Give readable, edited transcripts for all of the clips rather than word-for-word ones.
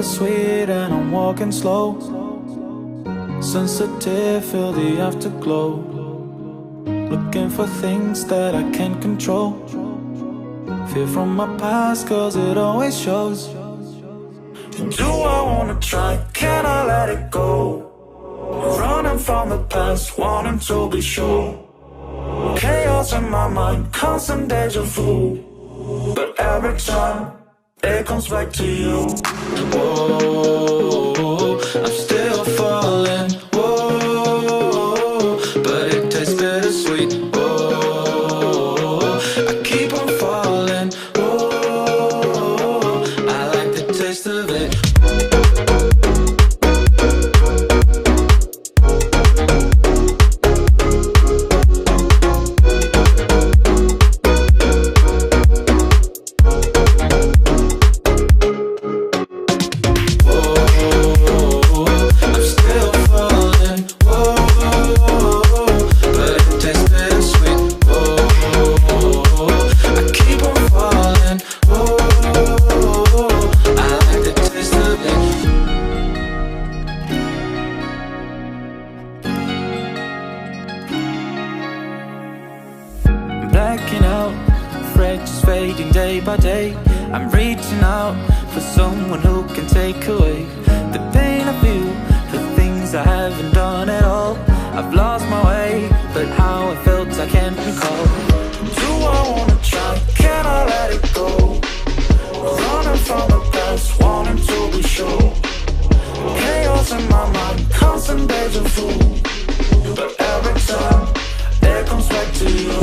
bittersweet and I'm walking slow. Sensitive, feel the afterglow. Looking for things that I can't control. Fear from my past, cause it always shows. Do I wanna try? Can I let it go? Running from the past, wanting to be sure. Chaos in my mind, constant deja vu. But every time, it comes back to you. Whoa, I'm still falling. Whoa, but it tastes bittersweet. Whoa, I keep on falling. Whoa, I like the taste of it. Blacking out, fractures fading day by day. I'm reaching out for someone who can take away the pain I feel, the things I haven't done at all. I've lost my way, but how I felt I can't recall. Do I wanna try? Can I let it go? Running from the past, wanting to be sure. Chaos in my mind, constant deja vu. But every time, it comes back to you.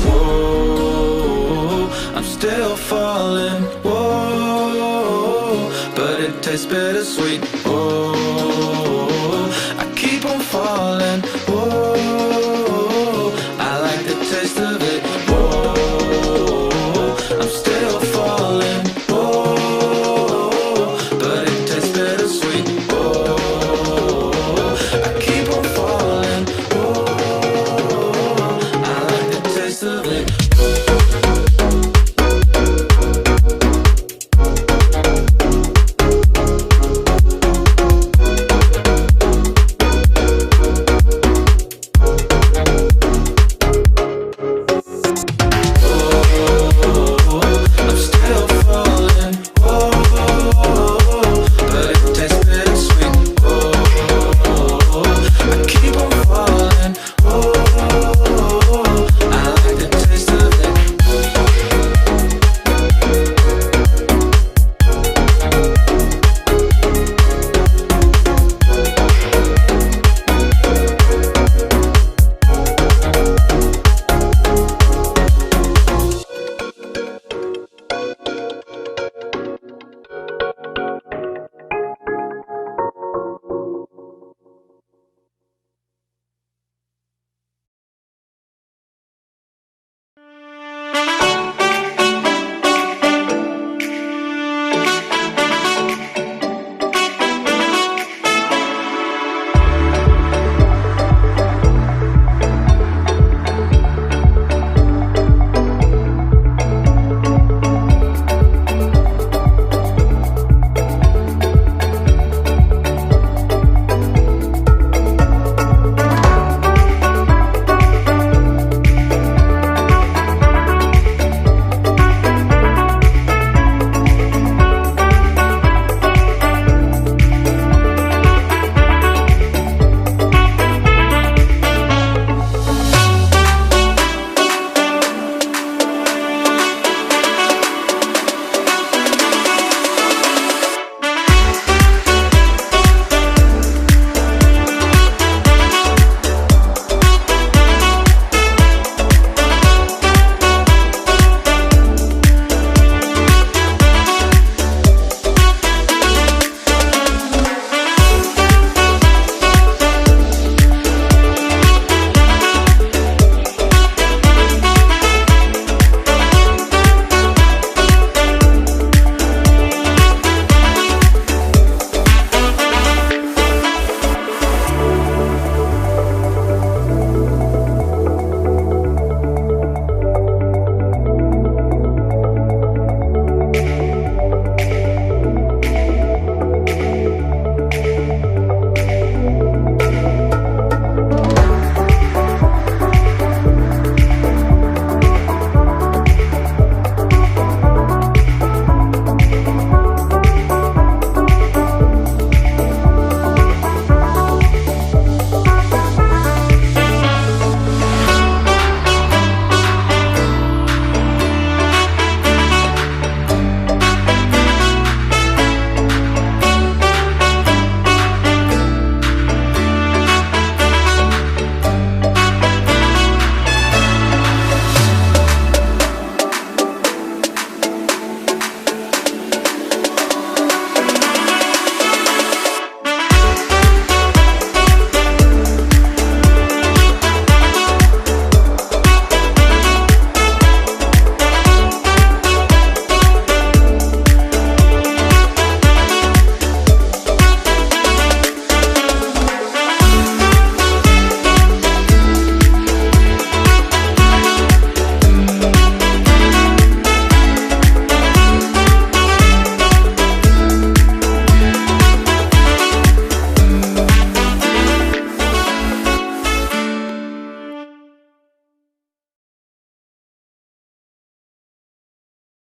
Whoa, I'm still falling. Whoa, but it tastes bittersweet. Whoa.